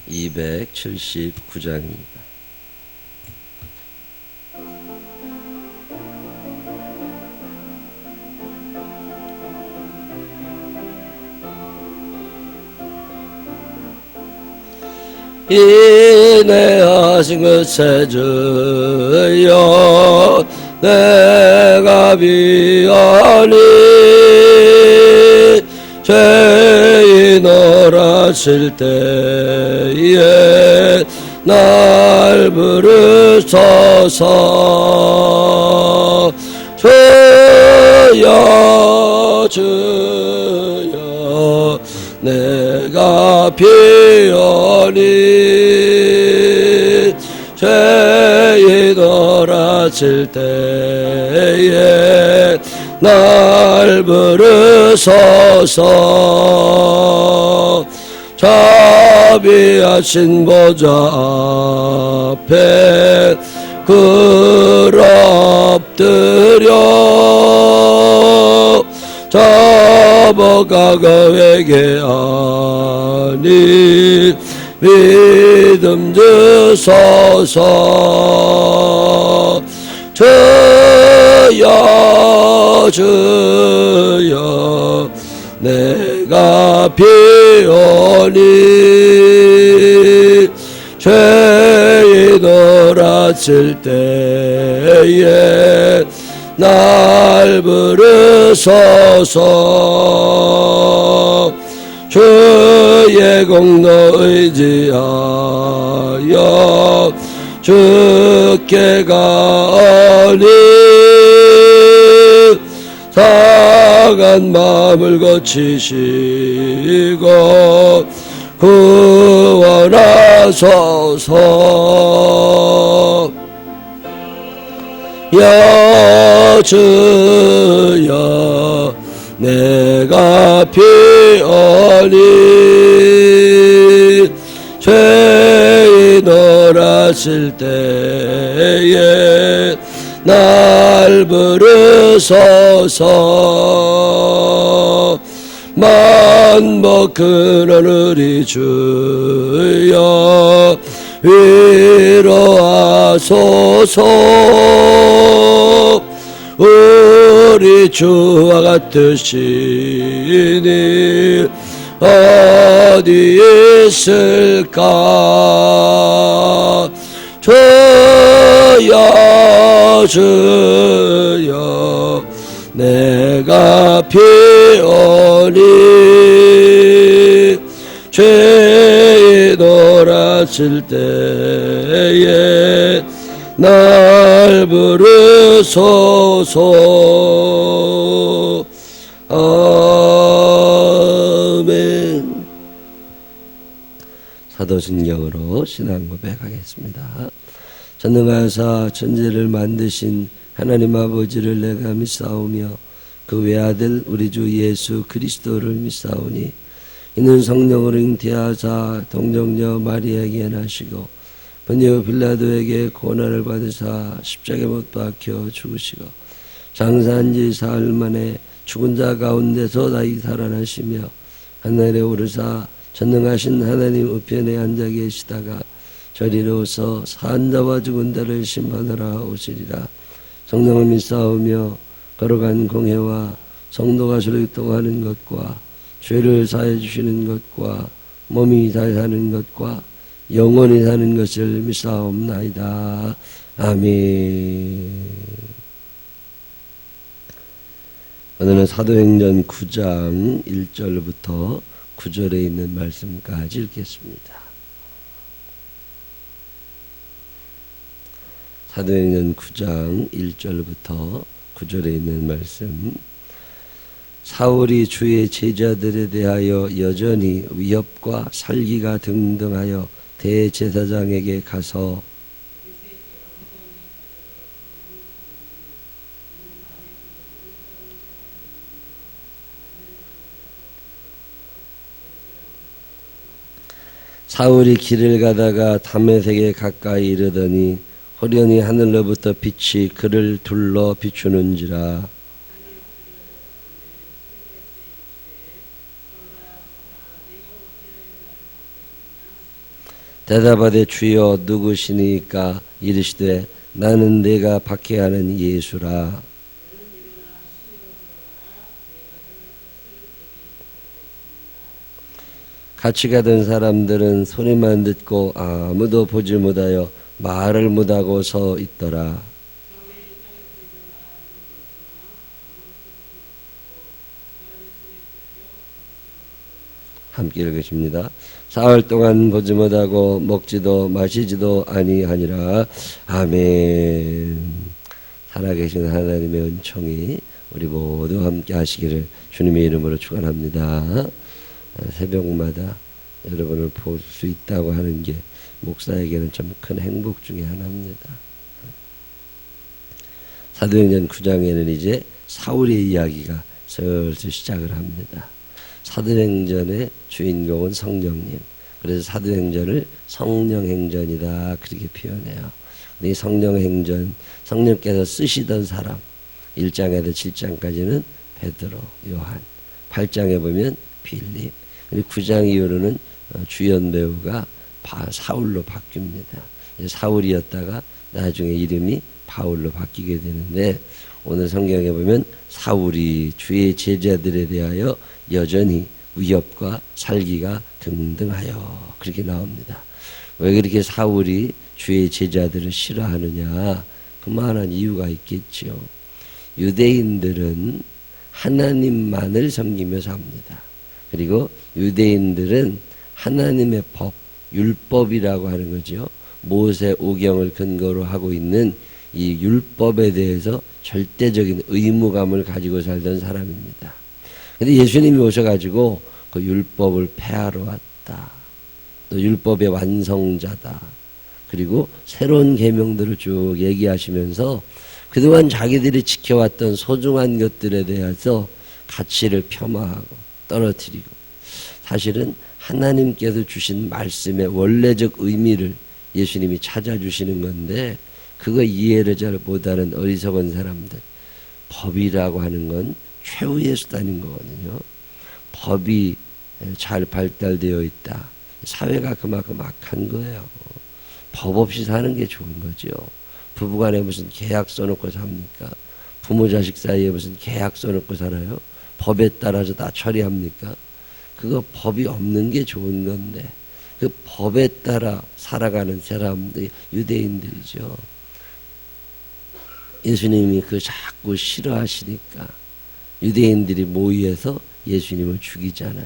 279장입니다. 인내하신 것에 주여 내가 비하니 죄인 어라실 때에 날 부르소서. 주여 주여 내가 비오니 죄인 어라실 때에 날 부르소서. 자비하신 보좌 앞에 엎드려 잡아가가 회개하니 믿음 주소서. 주여 주여 내가 비오니 죄인 어라칠 때에 날 부르소서. 주의 공로 의지하여 주께 가오니 상한 마음을 고치시고 구원하소서. 여주여 내가 비오니 죄인 어라실 때에 날 부르소서. 만복 근원 우리 주여 위로하소서. 우리 주와 같으시니 어디 있을까. 주여 주여 내가 비오니 죄인 어라칠 때에 날 부르소서. 아멘. 사도신경으로 신앙 고백하겠습니다. 전능하사 천지를 만드신 하나님 아버지를 내가 믿사오며 그 외아들 우리 주 예수 그리스도를 믿사오니 이는 성령으로 잉태하사 동정녀 마리아에게 나시고 본디오 빌라도에게 고난을 받으사 십자가에 못 박혀 죽으시고 장사한 지 사흘 만에 죽은 자 가운데서 다시 살아나시며 하늘에 오르사 전능하신 하나님 우편에 앉아 계시다가 저리로서 산 자와 죽은 자를 심판하러 오시리라. 성령을 믿사오며 걸어간 공회와 성도가 서로 교통하는 것과 죄를 사해 주시는 것과 몸이 다시 사는 것과 영원히 사는 것을 믿사옵나이다. 아멘. 오늘은 사도행전 9장 1절부터 9절에 있는 말씀까지 읽겠습니다. 사도행전 9장 1절부터 9절에 있는 말씀. 사울이 주의 제자들에 대하여 여전히 위협과 살기가 등등하여 대제사장에게 가서 사울이 길을 가다가 다메섹에 가까이 이르더니 호련히 하늘로부터 빛이 그를 둘러 비추는지라. 대답하되 주여 누구시니까? 이르시되 나는 내가 박해하는 예수라. 같이 가던 사람들은 소리만 듣고 아무도 보지 못하여 말을 못하고 서 있더라. 함께 읽으십니다. 사흘 동안 보지 못하고 먹지도 마시지도 아니하니라. 아멘. 살아계신 하나님의 은총이 우리 모두 함께 하시기를 주님의 이름으로 축원합니다. 새벽마다 여러분을 볼 수 있다고 하는 게 목사에게는 참 큰 행복 중에 하나입니다. 사도행전 9장에는 이제 사울의 이야기가 슬슬 시작을 합니다. 사도행전의 주인공은 성령님. 그래서 사도행전을 성령행전이다 그렇게 표현해요. 이 성령행전, 성령께서 쓰시던 사람 1장에서 7장까지는 베드로, 요한, 8장에 보면 빌립, 그리고 9장 이후로는 주연 배우가 사울로 바뀝니다. 사울이었다가 나중에 이름이 바울로 바뀌게 되는데, 오늘 성경에 보면 사울이 주의 제자들에 대하여 여전히 위협과 살기가 등등하여 그렇게 나옵니다. 왜 그렇게 사울이 주의 제자들을 싫어하느냐? 그만한 이유가 있겠죠. 유대인들은 하나님만을 섬기며 삽니다. 그리고 유대인들은 하나님의 법, 율법이라고 하는 거죠. 모세 오경을 근거로 하고 있는 이 율법에 대해서 절대적인 의무감을 가지고 살던 사람입니다. 근데 예수님이 오셔가지고 그 율법을 폐하러 왔다. 또 율법의 완성자다. 그리고 새로운 계명들을 쭉 얘기하시면서 그동안 자기들이 지켜왔던 소중한 것들에 대해서 가치를 폄하하고 떨어뜨리고, 사실은 하나님께서 주신 말씀의 원래적 의미를 예수님이 찾아주시는 건데 그거 이해를 잘 못하는 어리석은 사람들, 법이라고 하는 건 최후의 수단인 거거든요. 법이 잘 발달되어 있다. 사회가 그만큼 악한 거예요. 법 없이 사는 게 좋은 거죠. 부부간에 무슨 계약 써놓고 삽니까? 부모 자식 사이에 무슨 계약 써놓고 살아요? 법에 따라서 다 처리합니까? 그거 법이 없는 게 좋은 건데, 그 법에 따라 살아가는 사람들이 유대인들이죠. 예수님이 그 자꾸 싫어하시니까 유대인들이 모의해서 예수님을 죽이잖아요.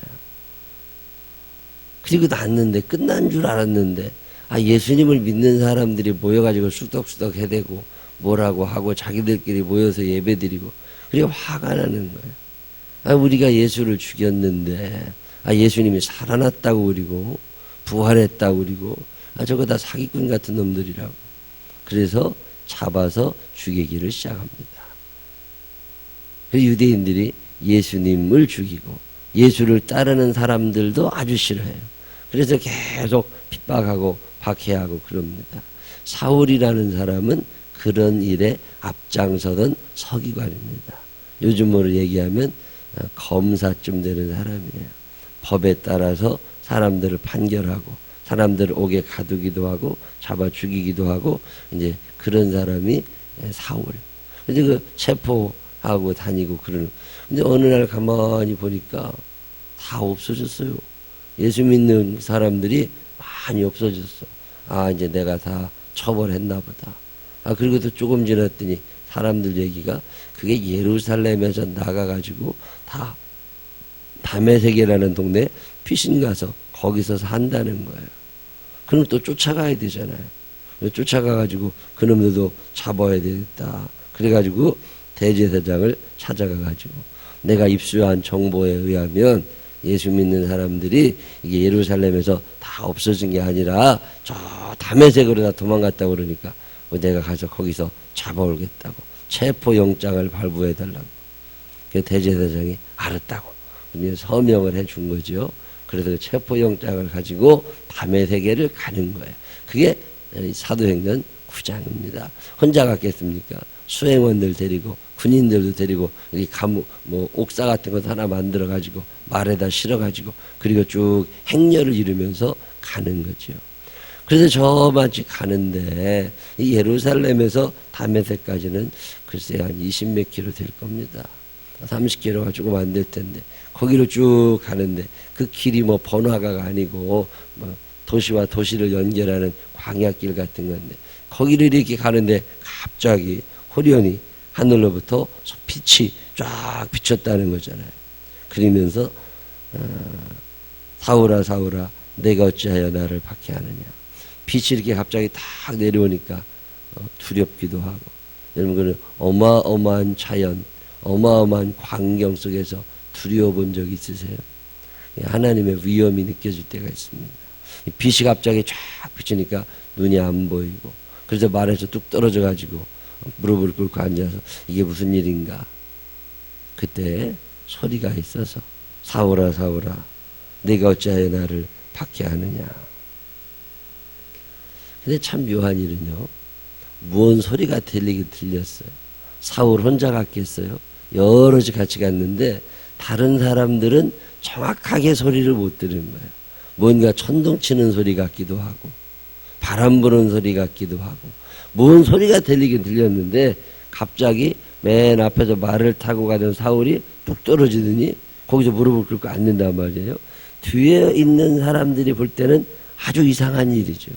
그리고 났는데, 끝난 줄 알았는데, 예수님을 믿는 사람들이 모여가지고 쑥덕쑥덕 해대고 뭐라고 하고 자기들끼리 모여서 예배드리고, 그리고 화가 나는 거예요. 우리가 예수를 죽였는데, 예수님이 살아났다고 그리고 부활했다고 그리고, 저거 다 사기꾼 같은 놈들이라고. 그래서 잡아서 죽이기를 시작합니다. 그 유대인들이 예수님을 죽이고 예수를 따르는 사람들도 아주 싫어해요. 그래서 계속 핍박하고 박해하고 그럽니다. 사울이라는 사람은 그런 일에 앞장서던 서기관입니다. 요즘으로 얘기하면 검사쯤 되는 사람이에요. 법에 따라서 사람들을 판결하고 사람들을 옥에 가두기도 하고 잡아 죽이기도 하고, 이제 그런 사람이 사울. 근데 그 체포하고 다니고 그러는. 근데 어느 날 가만히 보니까 다 없어졌어요. 예수 믿는 사람들이 많이 없어졌어. 이제 내가 다 처벌했나 보다. 그리고 또 조금 지났더니 사람들 얘기가 그게 예루살렘에서 나가가지고 다 다메섹이라는 동네 피신 가서 거기서 산다는 거예요. 그럼 또 쫓아가야 되잖아요. 쫓아가가지고 그놈들도 잡아야 되겠다. 그래가지고 대제사장을 찾아가가지고 내가 입수한 정보에 의하면 예수 믿는 사람들이 이게 예루살렘에서 다 없어진 게 아니라 저 다메섹으로 다 도망갔다고 그러니까 내가 가서 거기서 잡아오겠다고 체포영장을 발부해달라고. 그 대제사장이 알았다고 서명을 해준 거죠. 그래서 체포영장을 가지고 다메섹을 가는 거예요. 그게 사도행전 9장입니다. 혼자 갔겠습니까? 수행원들 데리고 군인들도 데리고 이 감옥 옥사 같은 것 하나 만들어 가지고 말에다 실어 가지고 그리고 쭉 행렬을 이루면서 가는 거죠. 그래서 저만치 가는데 이 예루살렘에서 다메섹까지는 글쎄 한 20몇 킬로 될 겁니다. 30킬로가 조금 안 될 텐데 거기로 쭉 가는데 그 길이 뭐 번화가가 아니고 뭐 도시와 도시를 연결하는 광야길 같은 건데 거기를 이렇게 가는데 갑자기 호련히 하늘로부터 빛이 쫙 비쳤다는 거잖아요. 그러면서 사울아 사울아 내가 어찌하여 나를 박해하느냐. 빛이 이렇게 갑자기 탁 내려오니까 두렵기도 하고, 여러분 그는 어마어마한 자연, 어마어마한 광경 속에서 두려워 본 적 있으세요? 하나님의 위험이 느껴질 때가 있습니다. 빛이 갑자기 쫙 비치니까 눈이 안 보이고, 그래서 말에서 뚝 떨어져 가지고 무릎을 꿇고 앉아서 이게 무슨 일인가. 그때 소리가 있어서 사울아 사울아 내가 어찌하여 나를 박해하느냐. 근데 참 묘한 일은요, 무언 소리가 들렸어요. 사울 혼자 갔겠어요? 여럿이 같이 갔는데 다른 사람들은 정확하게 소리를 못 들은 거예요. 뭔가 천둥 치는 소리 같기도 하고 바람 부는 소리 같기도 하고 무언 소리가 들리긴 들렸는데 갑자기 맨 앞에서 말을 타고 가던 사울이 뚝 떨어지더니 거기서 무릎을 꿇고 앉는단 말이에요. 뒤에 있는 사람들이 볼 때는 아주 이상한 일이죠.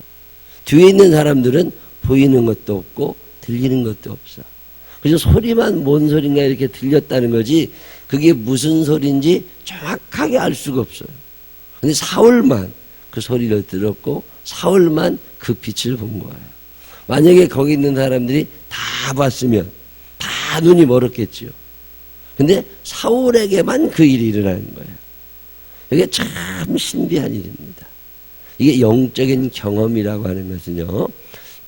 뒤에 있는 사람들은 보이는 것도 없고 들리는 것도 없어. 그래서 소리만 뭔 소리인가 이렇게 들렸다는 거지 그게 무슨 소리인지 정확하게 알 수가 없어요. 근데 사울만 그 소리를 들었고 사울만 그 빛을 본 거예요. 만약에 거기 있는 사람들이 다 봤으면 다 눈이 멀었겠지요. 근데 사울에게만 그 일이 일어나는 거예요. 이게 참 신비한 일입니다. 이게 영적인 경험이라고 하는 것은요,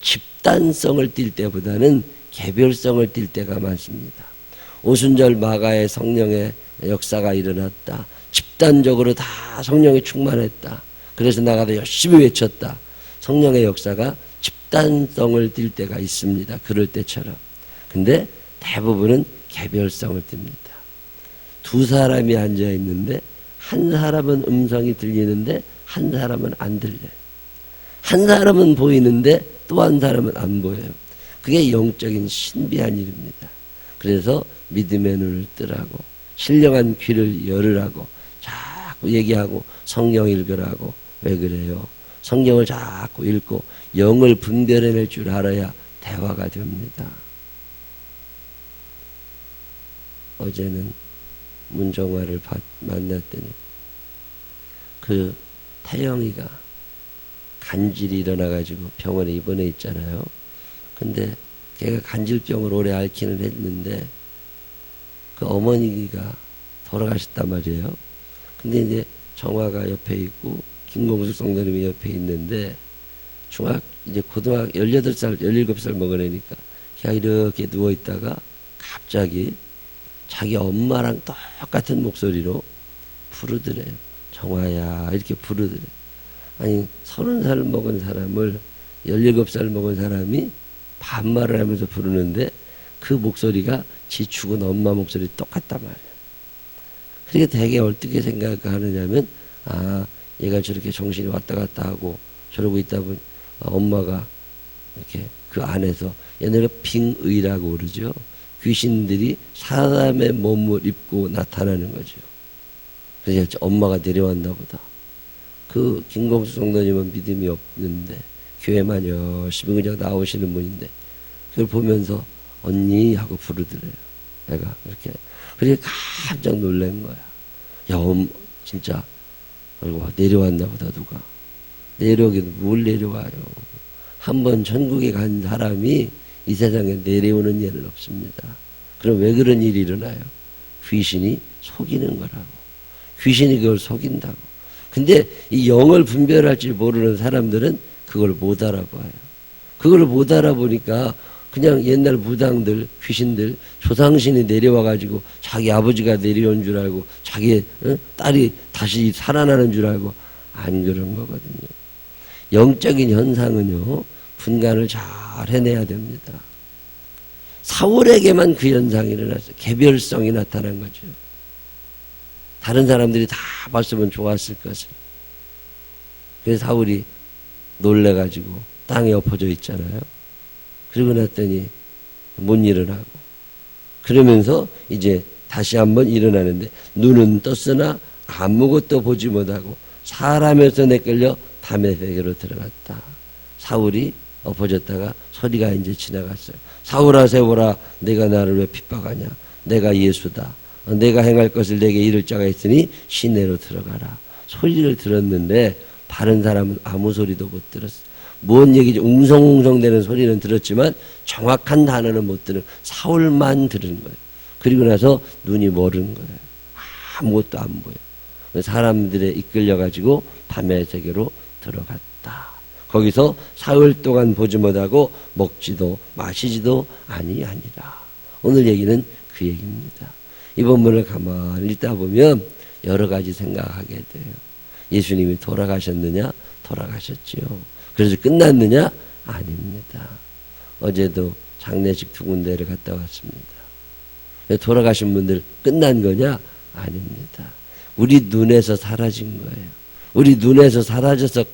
집단성을 띌 때보다는 개별성을 띌 때가 많습니다. 오순절 마가의 성령의 역사가 일어났다. 집단적으로 다 성령이 충만했다. 그래서 나가서 열심히 외쳤다. 성령의 역사가 집단성을 띌 때가 있습니다. 그럴 때처럼. 근데 대부분은 개별성을 띱니다. 두 사람이 앉아 있는데 한 사람은 음성이 들리는데 한 사람은 안 들려요. 한 사람은 보이는데 또 한 사람은 안 보여요. 그게 영적인 신비한 일입니다. 그래서 믿음의 눈을 뜨라고, 신령한 귀를 열으라고 자꾸 얘기하고 성경 읽으라고. 왜 그래요? 성경을 자꾸 읽고 영을 분별해낼 줄 알아야 대화가 됩니다. 어제는 문정화를 만났더니 그 태영이가 간질이 일어나가지고 병원에 입원해 있잖아요. 근데 걔가 간질병을 오래 앓기는 했는데 그 어머니가 돌아가셨단 말이에요. 근데 이제 정화가 옆에 있고 김공숙 성도님이 옆에 있는데 이제 고등학교 18살, 17살 먹은 애니까 걔가 이렇게 누워있다가 갑자기 자기 엄마랑 똑같은 목소리로 부르더래요. 정화야 이렇게 부르더래요. 아니 30살 먹은 사람을 17살 먹은 사람이 반말을 하면서 부르는데 그 목소리가 지 죽은 엄마 목소리 똑같단 말이에요. 그러니까 되게 어떻게 생각하느냐면 얘가 저렇게 정신이 왔다 갔다 하고 저러고 있다 보니 엄마가 이렇게 그 안에서 옛날에 빙의라고 그러죠. 귀신들이 사람의 몸을 입고 나타나는 거죠. 그래서 엄마가 내려왔나 보다. 그 김공수 성도님은 믿음이 없는데 교회만 열심히 그냥 나오시는 분인데 그걸 보면서 언니 하고 부르더래요. 내가 이렇게. 그러니까 깜짝 놀란 거야. 야, 진짜 내려왔나 보다 누가. 내려오기도 뭘 내려와요. 한번 천국에 간 사람이 이 세상에 내려오는 일은 없습니다. 그럼 왜 그런 일이 일어나요? 귀신이 속이는 거라고. 귀신이 그걸 속인다고. 근데 이 영을 분별할 줄 모르는 사람들은 그걸 못 알아봐요. 그걸 못 알아보니까 그냥 옛날 무당들, 귀신들, 조상신이 내려와가지고 자기 아버지가 내려온 줄 알고 자기 딸이 다시 살아나는 줄 알고 안 그런 거거든요. 영적인 현상은요, 분간을 잘 해내야 됩니다. 사울에게만 그 현상이 일어났어요. 개별성이 나타난 거죠. 다른 사람들이 다 봤으면 좋았을 것을. 그래서 사울이 놀래가지고 땅에 엎어져 있잖아요. 그러고 났더니 못 일어나고, 그러면서 이제 다시 한번 일어나는데 눈은 떴으나 아무것도 보지 못하고 사람의 손에 끌려 다메섹으로 들어갔다. 사울이 엎어졌다가 소리가 이제 지나갔어요. 사울아 세울아 내가 나를 왜 핍박하냐. 내가 예수다. 내가 행할 것을 내게 이룰 자가 있으니 시내로 들어가라. 소리를 들었는데 다른 사람은 아무 소리도 못 들었어. 뭔 얘기지? 웅성웅성대는 소리는 들었지만 정확한 단어는 못 들은, 사울만 들은 거예요. 그리고 나서 눈이 멀은 거예요. 아무것도 안 보여. 사람들에 이끌려가지고 다메섹으로 들어갔다. 거기서 사흘 동안 보지 못하고 먹지도 마시지도 아니하니라. 오늘 얘기는 그 얘기입니다. 이 본문을 가만히 읽다 보면 여러 가지 생각하게 돼요. 예수님이 돌아가셨느냐? 돌아가셨지요. 그래서 끝났느냐? 아닙니다. 어제도 장례식 2군데를 갔다 왔습니다. 돌아가신 분들 끝난 거냐? 아닙니다. 우리 눈에서 사라진 거예요. 우리 눈에서 사라져서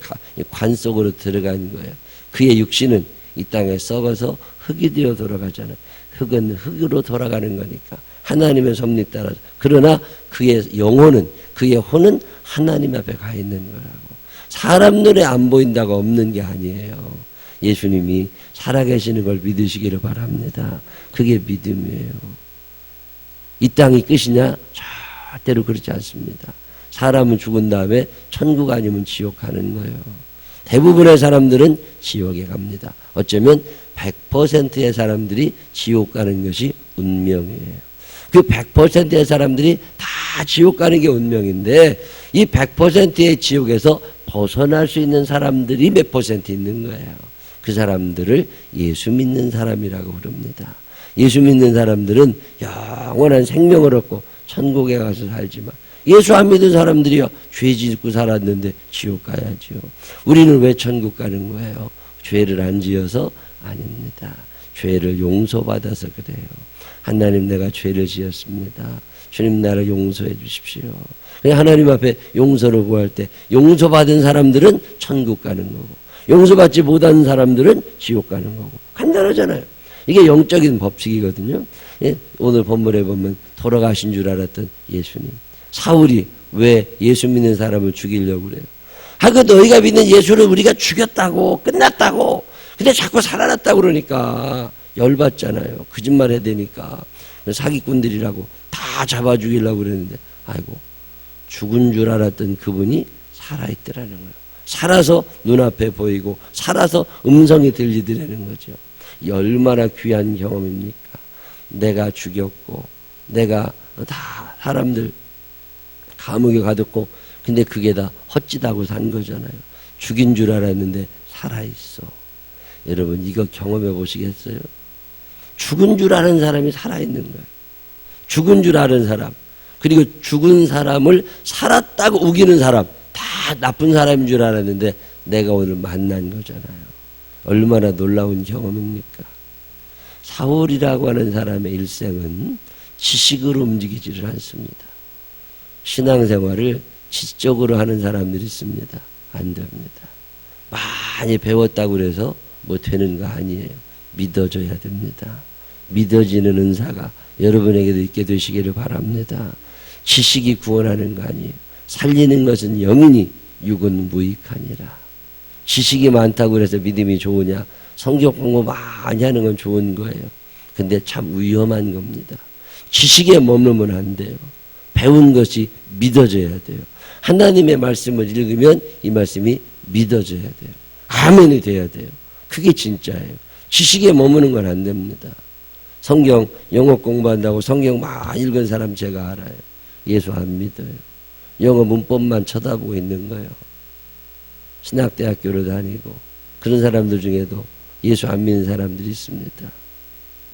관 속으로 들어간 거예요. 그의 육신은 이 땅에 썩어서 흙이 되어 돌아가잖아요. 흙은 흙으로 돌아가는 거니까 하나님의 섭리 따라서. 그러나 그의 영혼은, 그의 혼은 하나님 앞에 가 있는 거라고. 사람 눈에 안 보인다고 없는 게 아니에요. 예수님이 살아계시는 걸 믿으시기를 바랍니다. 그게 믿음이에요. 이 땅이 끝이냐? 절대로 그렇지 않습니다. 사람은 죽은 다음에 천국 아니면 지옥 가는 거예요. 대부분의 사람들은 지옥에 갑니다. 어쩌면 100%의 사람들이 지옥 가는 것이 운명이에요. 그 100%의 사람들이 다 지옥 가는 게 운명인데 이 100%의 지옥에서 벗어날 수 있는 사람들이 몇 퍼센트 있는 거예요. 그 사람들을 예수 믿는 사람이라고 부릅니다. 예수 믿는 사람들은 영원한 생명을 얻고 천국에 가서 살지만, 예수 안 믿은 사람들이요, 죄 짓고 살았는데 지옥 가야죠. 우리는 왜 천국 가는 거예요? 죄를 안 지어서? 아닙니다. 죄를 용서받아서 그래요. 하나님, 내가 죄를 지었습니다. 주님, 나를 용서해 주십시오. 하나님 앞에 용서를 구할 때 용서받은 사람들은 천국 가는 거고, 용서받지 못한 사람들은 지옥 가는 거고. 간단하잖아요. 이게 영적인 법칙이거든요. 예? 오늘 본문에 보면 돌아가신 줄 알았던 예수님. 사울이 왜 예수 믿는 사람을 죽이려고 그래요? 그 너희가 믿는 예수를 우리가 죽였다고, 끝났다고. 근데 자꾸 살아났다고 그러니까 열받잖아요. 거짓말 해야 되니까. 사기꾼들이라고 다 잡아 죽이려고 그랬는데, 아이고, 죽은 줄 알았던 그분이 살아있더라는 거예요. 살아서 눈앞에 보이고 살아서 음성이 들리더라는 거죠. 얼마나 귀한 경험입니까? 내가 죽였고 내가 다 사람들 감옥에 가뒀고, 근데 그게 다 헛짓하고 산 거잖아요. 죽인 줄 알았는데 살아있어. 여러분, 이거 경험해 보시겠어요? 죽은 줄 아는 사람이 살아있는 거예요. 죽은 줄 아는 사람, 그리고 죽은 사람을 살았다고 우기는 사람, 다 나쁜 사람인 줄 알았는데 내가 오늘 만난 거잖아요. 얼마나 놀라운 경험입니까? 사울이라고 하는 사람의 일생은 지식으로 움직이지를 않습니다. 신앙생활을 지적으로 하는 사람들이 있습니다. 안 됩니다. 많이 배웠다고 해서 뭐 되는 거 아니에요. 믿어줘야 됩니다. 믿어지는 은사가 여러분에게도 있게 되시기를 바랍니다. 지식이 구원하는 거 아니에요. 살리는 것은 영이니 육은 무익하니라. 지식이 많다고 해서 믿음이 좋으냐? 성경 공부 많이 하는 건 좋은 거예요. 근데 참 위험한 겁니다. 지식에 머물면 안 돼요. 배운 것이 믿어져야 돼요. 하나님의 말씀을 읽으면 이 말씀이 믿어져야 돼요. 아멘이 돼야 돼요. 그게 진짜예요. 지식에 머무는 건 안 됩니다. 성경 영어 공부한다고 성경 많이 읽은 사람 제가 알아요. 예수 안 믿어요. 영어 문법만 쳐다보고 있는 거예요. 신학대학교를 다니고 그런 사람들 중에도 예수 안 믿는 사람들이 있습니다.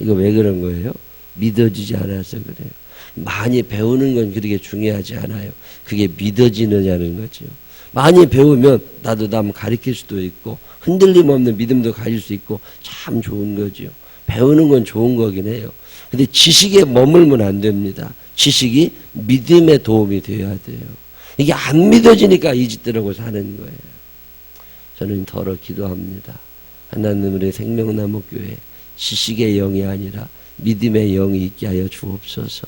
이거 왜 그런 거예요? 믿어지지 않아서 그래요. 많이 배우는 건 그렇게 중요하지 않아요. 그게 믿어지느냐는 거죠. 많이 배우면 나도 남 가르칠 수도 있고 흔들림 없는 믿음도 가질 수 있고 참 좋은 거죠. 배우는 건 좋은 거긴 해요. 근데 지식에 머물면 안 됩니다. 지식이 믿음에 도움이 돼야 돼요. 이게 안 믿어지니까 이 짓들하고 사는 거예요. 저는 더러 기도합니다. 하나님의 생명나무 교회 지식의 영이 아니라 믿음의 영이 있게 하여 주옵소서.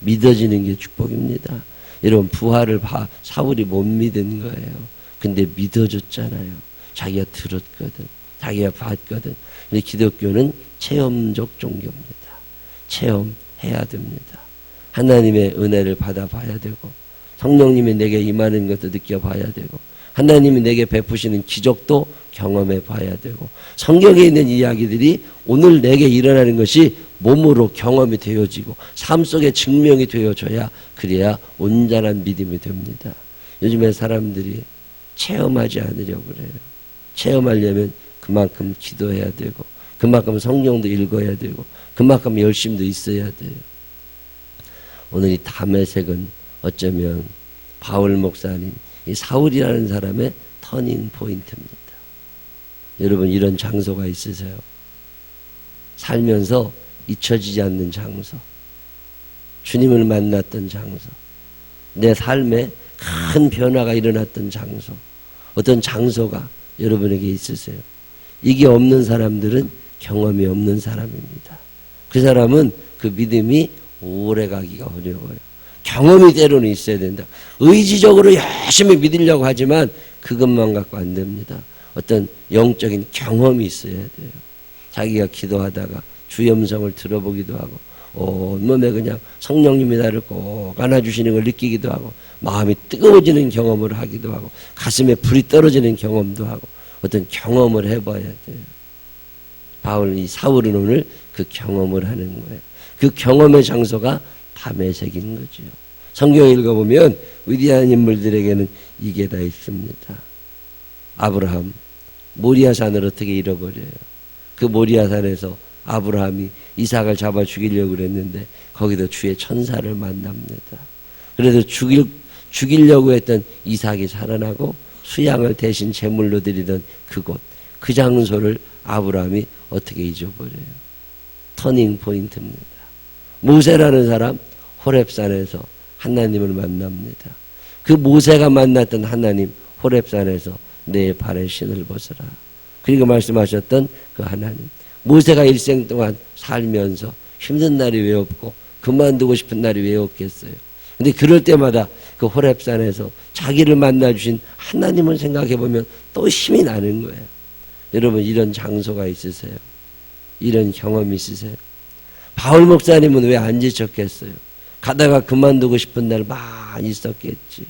믿어지는 게 축복입니다. 여러분, 부활을 사울이 못 믿은 거예요. 근데 믿어줬잖아요. 자기가 들었거든. 자기가 봤거든. 근데 기독교는 체험적 종교입니다. 체험해야 됩니다. 하나님의 은혜를 받아봐야 되고, 성령님이 내게 임하는 것도 느껴봐야 되고, 하나님이 내게 베푸시는 기적도 경험해 봐야 되고, 성경에 있는 이야기들이 오늘 내게 일어나는 것이 몸으로 경험이 되어지고 삶 속에 증명이 되어져야, 그래야 온전한 믿음이 됩니다. 요즘에 사람들이 체험하지 않으려고 그래요. 체험하려면 그만큼 기도해야 되고, 그만큼 성경도 읽어야 되고, 그만큼 열심도 있어야 돼요. 오늘 이 다메섹은 어쩌면 바울 목사님, 이 사울이라는 사람의 터닝 포인트입니다. 여러분, 이런 장소가 있으세요? 살면서 잊혀지지 않는 장소, 주님을 만났던 장소, 내 삶에 큰 변화가 일어났던 장소, 어떤 장소가 여러분에게 있으세요? 이게 없는 사람들은 경험이 없는 사람입니다. 그 사람은 그 믿음이 오래 가기가 어려워요. 경험이 때로는 있어야 된다. 의지적으로 열심히 믿으려고 하지만 그것만 갖고 안 됩니다. 어떤 영적인 경험이 있어야 돼요. 자기가 기도하다가 주의 음성을 들어보기도 하고, 온몸에 그냥 성령님이 나를 꼭 안아주시는 걸 느끼기도 하고, 마음이 뜨거워지는 경험을 하기도 하고, 가슴에 불이 떨어지는 경험도 하고, 어떤 경험을 해봐야 돼요. 이 사울은 오늘 그 경험을 하는 거예요. 그 경험의 장소가 다메섹인 거죠. 성경 읽어보면 위대한 인물들에게는 이게 다 있습니다. 아브라함, 모리아산을 어떻게 잃어버려요? 그 모리아산에서 아브라함이 이삭을 잡아 죽이려고 그랬는데 거기도 주의 천사를 만납니다. 그래서 죽이려고 했던 이삭이 살아나고 수양을 대신 제물로 드리던 그곳, 그 장소를 아브라함이 어떻게 잊어버려요? 터닝 포인트입니다. 모세라는 사람, 호렙산에서 하나님을 만납니다. 그 모세가 만났던 하나님, 호렙산에서 내 발에 신을 벗어라. 그리고 말씀하셨던 그 하나님, 모세가 일생 동안 살면서 힘든 날이 왜 없고 그만두고 싶은 날이 왜 없겠어요? 근데 그럴 때마다 그 호렙산에서 자기를 만나주신 하나님을 생각해보면 또 힘이 나는 거예요. 여러분, 이런 장소가 있으세요? 이런 경험이 있으세요? 바울 목사님은 왜 안 지쳤겠어요? 가다가 그만두고 싶은 날 많이 있었겠지.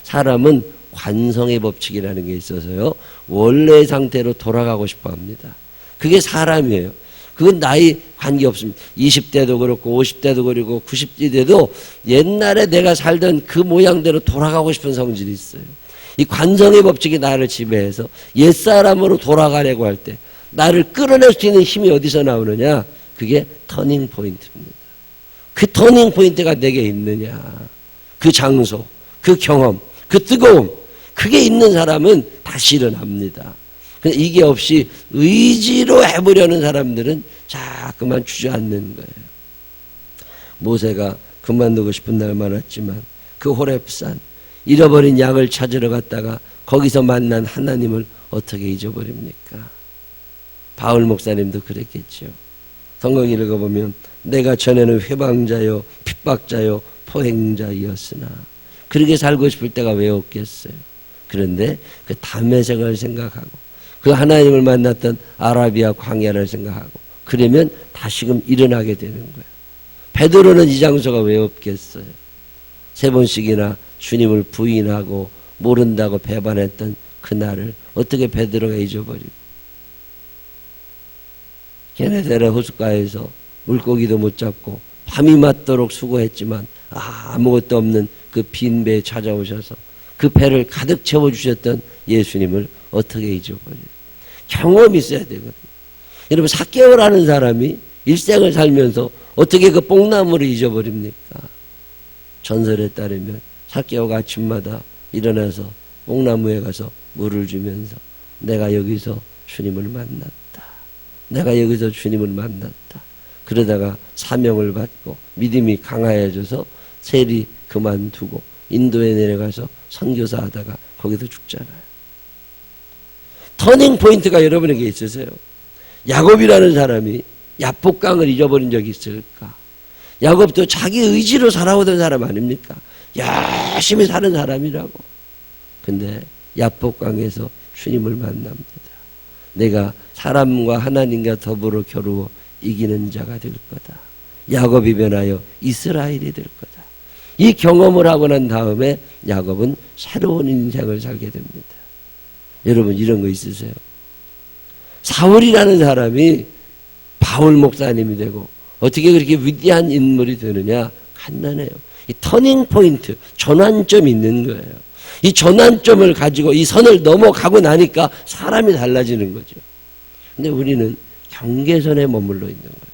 사람은 관성의 법칙이라는 게 있어서요, 원래의 상태로 돌아가고 싶어 합니다. 그게 사람이에요. 그건 나이 관계없습니다. 20대도 그렇고 50대도 그렇고 90대도 옛날에 내가 살던 그 모양대로 돌아가고 싶은 성질이 있어요. 이 관성의 법칙이 나를 지배해서 옛사람으로 돌아가려고 할 때 나를 끌어낼 수 있는 힘이 어디서 나오느냐? 그게 터닝 포인트입니다. 그 터닝 포인트가 내게 있느냐? 그 장소, 그 경험, 그 뜨거움, 그게 있는 사람은 다시 일어납니다. 이게 없이 의지로 해보려는 사람들은 자꾸만 주저앉는 거예요. 모세가 그만두고 싶은 날 많았지만 그 호렙산, 잃어버린 양을 찾으러 갔다가 거기서 만난 하나님을 어떻게 잊어버립니까? 바울 목사님도 그랬겠죠. 성경 읽어보면 내가 전에는 회방자요 핍박자요 포행자였으나 그렇게 살고 싶을 때가 왜 없겠어요? 그런데 그 다메섹을 생각하고 그 하나님을 만났던 아라비아 광야를 생각하고 그러면 다시금 일어나게 되는 거예요. 베드로는 이 장소가 왜 없겠어요? 3번씩이나 주님을 부인하고 모른다고 배반했던 그날을 어떻게 베드로가 잊어버리고, 게네사렛 호숫가에서 물고기도 못 잡고 밤이 맞도록 수고했지만 아무것도 없는 그 빈 배에 찾아오셔서 그 배를 가득 채워주셨던 예수님을 어떻게 잊어버려요? 경험이 있어야 되거든요. 여러분, 삭개오라는 사람이 일생을 살면서 어떻게 그 뽕나무를 잊어버립니까? 전설에 따르면 삭개오가 아침마다 일어나서 뽕나무에 가서 물을 주면서 내가 여기서 주님을 만났다. 내가 여기서 주님을 만났다. 그러다가 사명을 받고 믿음이 강하여져서 세리 그만두고 인도에 내려가서 선교사 하다가 거기서 죽잖아요. 터닝 포인트가 여러분에게 있으세요. 야곱이라는 사람이 야복강을 잊어버린 적이 있을까? 야곱도 자기 의지로 살아오던 사람 아닙니까? 열심히 사는 사람이라고. 근데 야복강에서 주님을 만납니다. 내가 사람과 하나님과 더불어 겨루어 이기는 자가 될 거다. 야곱이 변하여 이스라엘이 될 거다. 이 경험을 하고 난 다음에 야곱은 새로운 인생을 살게 됩니다. 여러분 이런 거 있으세요? 사울이라는 사람이 바울 목사님이 되고 어떻게 그렇게 위대한 인물이 되느냐? 간단해요. 이 터닝 포인트, 전환점이 있는 거예요. 이 전환점을 가지고 이 선을 넘어가고 나니까 사람이 달라지는 거죠. 근데 우리는 경계선에 머물러 있는 거예요.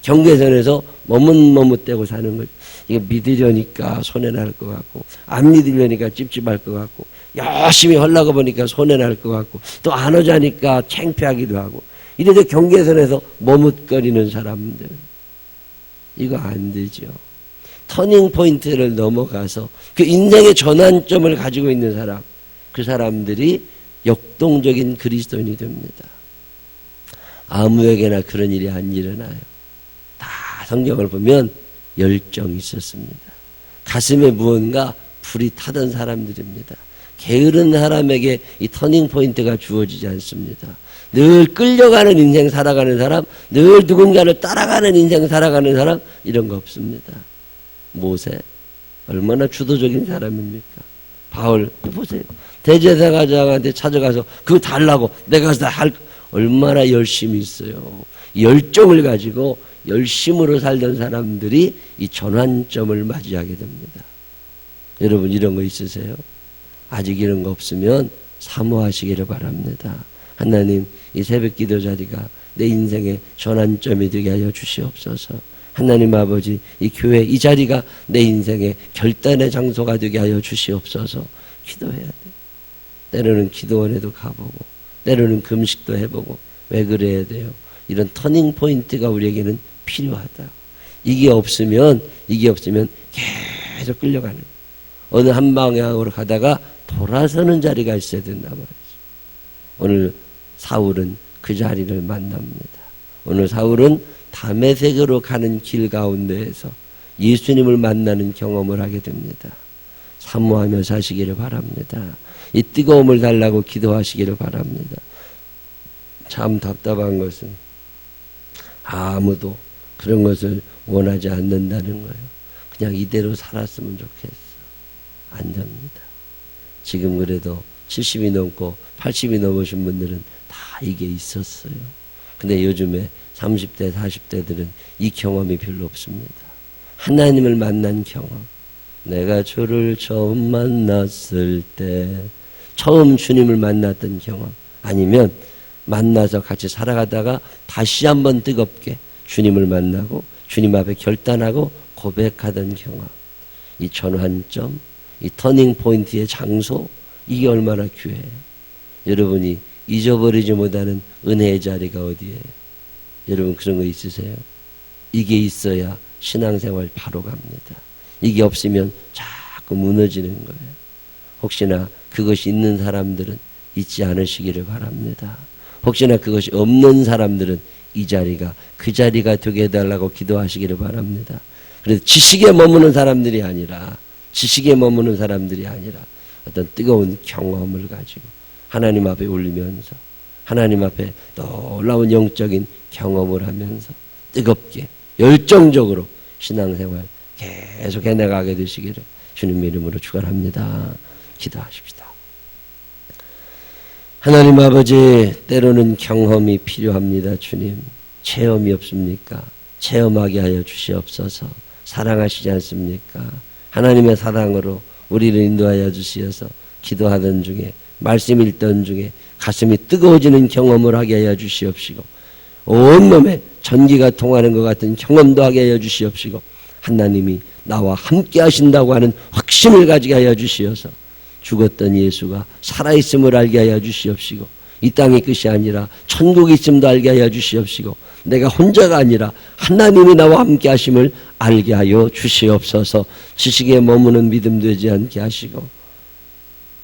경계선에서 머뭇머뭇대고 사는 거죠. 이게 믿으려니까 손해날 것 같고 안 믿으려니까 찝찝할 것 같고 열심히 하려고 보니까 손해날 것 같고 또 안 하자니까 창피하기도 하고 이래서 경계선에서 머뭇거리는 사람들 이거 안 되죠. 터닝 포인트를 넘어가서 그 인생의 전환점을 가지고 있는 사람 그 사람들이 역동적인 그리스도인이 됩니다. 아무에게나 그런 일이 안 일어나요. 다 성경을 보면 열정이 있었습니다. 가슴에 무언가 불이 타던 사람들입니다. 게으른 사람에게 이 터닝 포인트가 주어지지 않습니다. 늘 끌려가는 인생 살아가는 사람, 늘 누군가를 따라가는 인생 살아가는 사람 이런 거 없습니다. 모세 얼마나 주도적인 사람입니까? 바울 보세요. 대제사장한테 찾아가서 그거 달라고 내가 다 할 얼마나 열심히 있어요. 열정을 가지고 열심으로 살던 사람들이 이 전환점을 맞이하게 됩니다. 여러분 이런 거 있으세요? 아직 이런 거 없으면 사모하시기를 바랍니다. 하나님 이 새벽 기도 자리가 내 인생의 전환점이 되게 하여 주시옵소서. 하나님 아버지 이 교회 이 자리가 내 인생의 결단의 장소가 되게 하여 주시옵소서. 기도해야 돼. 때로는 기도원에도 가보고 때로는 금식도 해보고 왜 그래야 돼요? 이런 터닝 포인트가 우리에게는 필요하다. 이게 없으면 계속 끌려가는 거예요. 어느 한 방향으로 가다가 돌아서는 자리가 있어야 된단 말이죠. 오늘 사울은 그 자리를 만납니다. 오늘 사울은 다메섹으로 가는 길 가운데에서 예수님을 만나는 경험을 하게 됩니다. 사모하며 사시기를 바랍니다. 이 뜨거움을 달라고 기도하시기를 바랍니다. 참 답답한 것은 아무도 그런 것을 원하지 않는다는 거예요. 그냥 이대로 살았으면 좋겠어. 안 됩니다. 지금 그래도 70이 넘고 80이 넘으신 분들은 다 이게 있었어요. 근데 요즘에 30대, 40대들은 이 경험이 별로 없습니다. 하나님을 만난 경험. 내가 주를 처음 만났을 때 처음 주님을 만났던 경험 아니면 만나서 같이 살아가다가 다시 한번 뜨겁게 주님을 만나고 주님 앞에 결단하고 고백하던 경험. 이 전환점, 이 터닝 포인트의 장소 이게 얼마나 귀해요. 여러분이 잊어버리지 못하는 은혜의 자리가 어디예요? 여러분 그런 거 있으세요? 이게 있어야 신앙생활 바로 갑니다. 이게 없으면 자꾸 무너지는 거예요. 혹시나 그것이 있는 사람들은 잊지 않으시기를 바랍니다. 혹시나 그것이 없는 사람들은 이 자리가 그 자리가 되게 해달라고 기도하시기를 바랍니다. 그래서 지식에 머무는 사람들이 아니라 어떤 뜨거운 경험을 가지고 하나님 앞에 올리면서 하나님 앞에 놀라운 영적인 경험을 하면서 뜨겁게 열정적으로 신앙생활 계속 해나가게 되시기를 주님 이름으로 축원합니다. 기도하십시다. 하나님 아버지 때로는 경험이 필요합니다. 주님 체험이 없습니까? 체험하게 하여 주시옵소서. 사랑하시지 않습니까? 하나님의 사랑으로 우리를 인도하여 주시어서 기도하던 중에 말씀 읽던 중에 가슴이 뜨거워지는 경험을 하게 하여 주시옵시고 온몸에 전기가 통하는 것 같은 경험도 하게 하여 주시옵시고 하나님이 나와 함께 하신다고 하는 확신을 가지게 하여 주시어서 죽었던 예수가 살아있음을 알게 하여 주시옵시고 이 땅의 끝이 아니라 천국이 있음도 알게 하여 주시옵시고 내가 혼자가 아니라 하나님이 나와 함께 하심을 알게 하여 주시옵소서. 지식에 머무는 믿음 되지 않게 하시고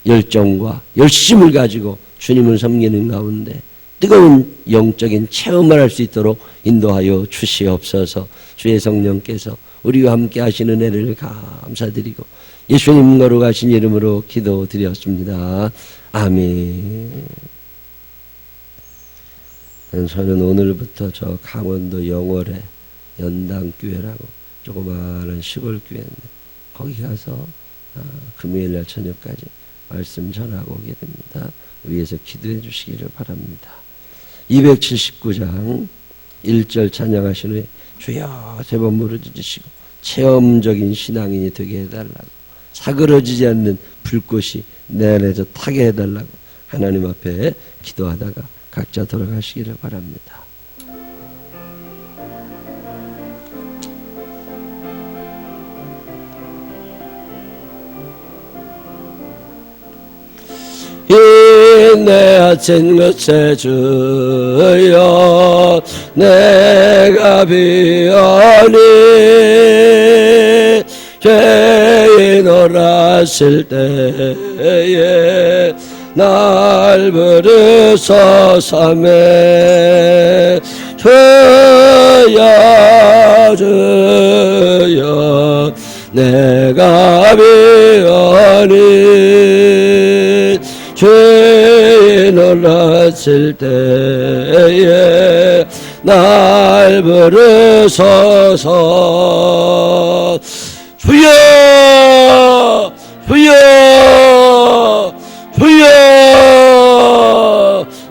열정과 열심을 가지고 주님을 섬기는 가운데 뜨거운 영적인 체험을 할 수 있도록 인도하여 주시옵소서. 주의 성령께서 우리와 함께 하시는 은혜를 감사드리고 예수님 거룩하신 이름으로 기도드렸습니다. 아멘. 저는 오늘부터 저 강원도 영월에 연당교회라고 조그마한 시골 교회인데 거기 가서 금요일날 저녁까지 말씀 전하고 오게 됩니다. 위에서 기도해 주시기를 바랍니다. 279장 1절 찬양하신 후에 주여 세 번 부르짖으시고 체험적인 신앙인이 되게 해달라고, 사그러지지 않는 불꽃이 내 안에서 타게 해달라고 하나님 앞에 기도하다가 각자 돌아가시기를 바랍니다. 인내하신 것에 주여 내가 비오니 죄인 오라실 때에 날 부르소서매 주여 주여 내가 비오니 죄인 오라실 때에 날 부르소서. 주여 주여 주여.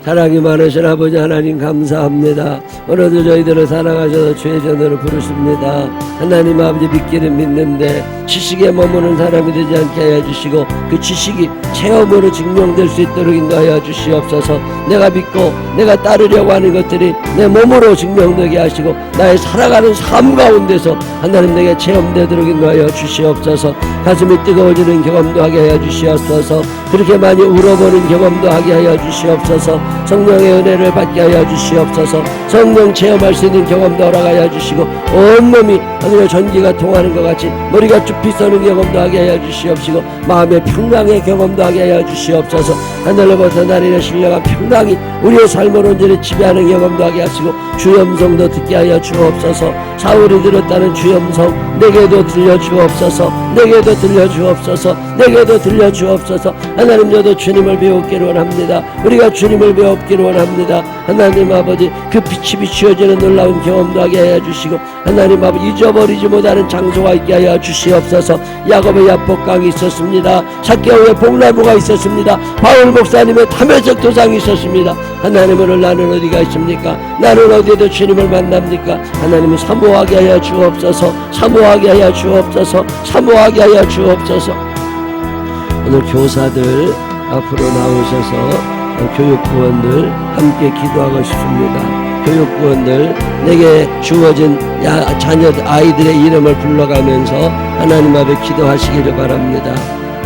사랑이 많으신 아버지 하나님 감사합니다. 오늘도 저희들을 사랑하셔서 주의 전으로 부르십니다. 하나님 아버지 믿기는 믿는데 지식에 머무는 사람이 되지 않게 하여 주시고 그 지식이 체험으로 증명될 수 있도록 인도하여 주시옵소서. 내가 믿고 내가 따르려고 하는 것들이 내 몸으로 증명되게 하시고 나의 살아가는 삶 가운데서 하나님 내게 체험되도록 인도하여 주시옵소서. 가슴이 뜨거워지는 경험도 하게 하여 주시옵소서. 그렇게 많이 울어보는 경험도 하게 하여 주시옵소서. 성령의 은혜를 받게 하여 주시옵소서. 성령 체험할 수 있는 경험도 허락하여 주시고 온몸이 하늘의 전기가 통하는 것 같이 머리가 쭈피 서는 경험도 하게 하여 주시옵시고 마음의 평강의 경험도 하게 하여 주시옵소서. 하늘로부터 날이는 신령한 평강이 우리의 삶을 온전히 지배하는 경험도 하게 하시고 주의 음성도 듣게 하여 주옵소서. 사울이 들었다는 주의 음성 내게도 들려주옵소서. 내게도 들려주옵소서. 내게도 들려주옵소서. 하나님 저도 주님을 배웠기를 원합니다. 우리가 주님을 배웠기를 원합니다. 하나님 아버지 그 빛이 비추어지는 놀라운 경험도 하게 하여 주시고 하나님 아버지 잊어버리지 못하는 장소가 있게 하여 주시옵소서. 야곱의 야복강이 있었습니다. 삭개오의 복나무가 있었습니다. 바울 목사님의 탐회적 도상이 있었습니다. 하나님 오늘 나는 어디가 있습니까? 나는 어디에도 주님을 만납니까? 하나님은 사모하게 하여 주옵소서. 사모하게 하여 주옵소서. 사모하게 하여 주옵소서. 오늘 교사들 앞으로 나오셔서 교육부원들 함께 기도하고 싶습니다. 교육부원들 내게 주어진 자녀 아이들의 이름을 불러가면서 하나님 앞에 기도하시기를 바랍니다.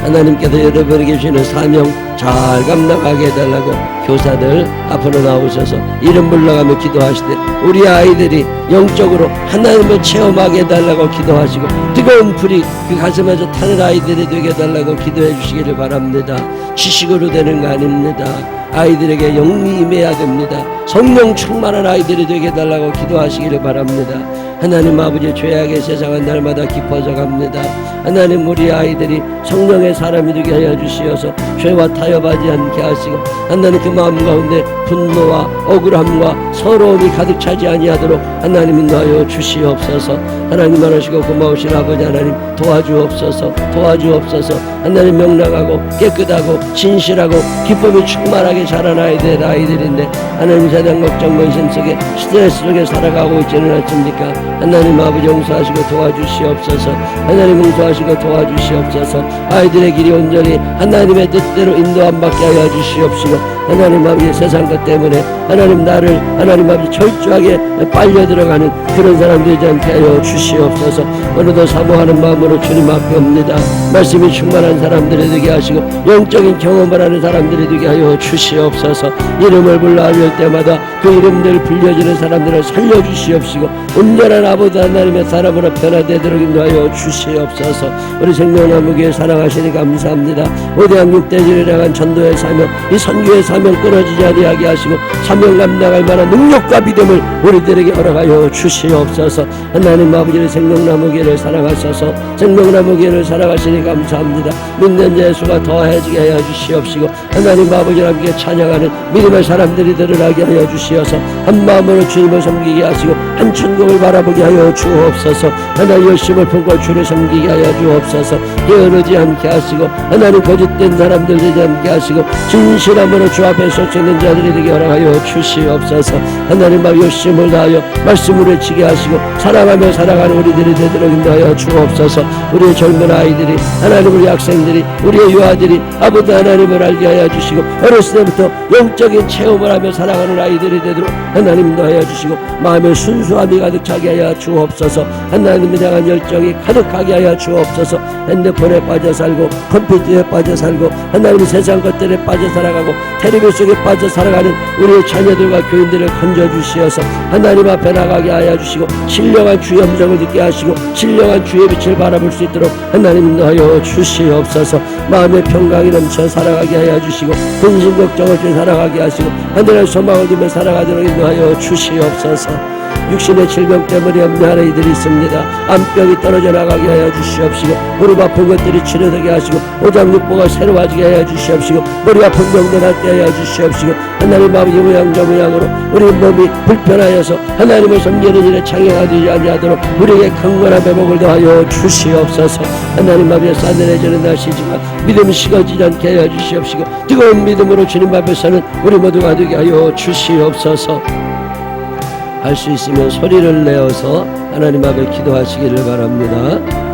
하나님께서 여러분에게 주시는 사명 잘 감당하게 해달라고 교사들 앞으로 나오셔서 이름 불러가며 기도하시되 우리 아이들이 영적으로 하나님을 체험하게 해달라고 기도하시고 뜨거운 불이 그 가슴에서 타는 아이들이 되게 해달라고 기도해 주시기를 바랍니다. 지식으로 되는 거 아닙니다. 아이들에게 영이 임해야 됩니다. 성령 충만한 아이들이 되게 해달라고 기도하시기를 바랍니다. 하나님 아버지 죄악의 세상은 날마다 깊어져 갑니다. 하나님 우리 아이들이 성령의 사람이 되게 하여 주시어서 죄와 타협하지 않게 하시고 하나님 그 마음 가운데 분노와 억울함과 서러움이 가득 차지 아니하도록 하나님 인도하여 주시옵소서. 하나님 많으시고 고마우신 아버지 하나님 도와주옵소서. 도와주옵소서. 하나님 명랑하고 깨끗하고 진실하고 기쁨이 충만하게 자란 아이들인데 하나님 세상 걱정 근심 속에 스트레스 속에 살아가고 있지는 않습니까? 하나님 아버지 용서하시고 도와주시옵소서. 하나님 용서하시고 도와주시옵소서. 아이들의 길이 온전히 하나님의 뜻대로 인도 안 받게 하여 주시옵시고 하나님 아버지 세상 것 때문에 하나님 나를 하나님 아버지 철저하게 빨려 들어가는 그런 사람 되지 않게 하여 주시옵소서. 오늘도 사모하는 마음으로 주님 앞에 옵니다. 말씀이 충만한 사람들이 되게 하시고 영적인 경험을 하는 사람들이 되게 하여 주시옵소서. 이름을 불러 알릴 때마다 그 이름들 불려지는 사람들을 살려주시옵시고 온전한 아버지 하나님의 사람으로 변화되도록 인도하여 주시옵소서. 우리 생명나무교회 사랑하시니 감사합니다. 오대한 육대지를 향한 전도의 사명, 이 선교의 사명 끊어지지 아니하게 하시고 사명 감당할 만한 능력과 믿음을 우리들에게 허락하여 주시옵소서. 하나님 아버지의 생명나무교회를 사랑하셔서 생명나무교회를 사랑하시니 감사합니다. 믿는 자의 수가 더해지게 하여 주시옵시고 하나님 아버지와 함께 찬양하는 믿음의 사람들이 드러나게 하여 주시어서 한 마음으로 주님을 섬기게 하시고 한 천국을 바라보게 하여 주옵소서. 하나님 열심을 품고 주를 섬기게 하여 주옵소서. 게으르지 않게 하시고 하나님 거짓된 사람들 되지 않게 하시고 진실함으로 주 앞에 설 수 있는 자들이 되게 허락하여 주시옵소서. 하나님 막 열심을 다하여 말씀을 외치게 하시고 사랑하며 살아가는 우리들이 되도록 인도하여 주옵소서. 우리의 젊은 아이들이 하나님 우리 학생들이 우리의 유아들이 아버지 하나님을 알게 하여 주시고 어렸을 때부터 영적인 체험을 하며 살아가는 아이들이 되도록 하나님 인도하여 주시고 마음의 순수함이 가득 차게 하여 주옵소서. 하나님에 대한 열정이 가득하게 하여 주옵소서. 핸드폰에 빠져 살고 컴퓨터에 빠져 살고 하나님 세상 것들에 빠져 살아가고 텔레비전 속에 빠져 살아가는 우리의 자녀들과 교인들을 건져주시어서 하나님 앞에 나가게 하여 주시고 신령한 주의 음성을 듣게 하시고 신령한 주의 빛을 바라볼 수 있도록 하나님 인도하여 주시옵소서. 마음의 평강이 넘쳐 살아가게 하여 주시고 근심 걱정 없이 살아가게 하시고 하늘의 소망을 두며 살아가도록 인도하여 주시옵소서. 육신의 질병 때문에 염려하는 이들이 있습니다. 암병이 떨어져 나가게 하여 주시옵시고 무릎 아픈 것들이 치료되게 하시고 오장육부가 새로워지게 하여 주시옵시고 머리 아픈 병도 낫게 하여 주시옵시고 하나님 아버지 무양저무양으로 우리 몸이 불편하여서 하나님을 섬기는 일에 창의가 되지 아니하도록 우리에게 강건한 회복을 더하여 주시옵소서. 하나님 아버지 싸늘해지는 날씨지만 믿음이 식어지지 않게 하여 주시옵시고 뜨거운 믿음으로 주님 앞에서는 우리 모두가 되게 하여 주시옵소서. 할 수 있으면 소리를 내어서 하나님 앞에 기도하시기를 바랍니다.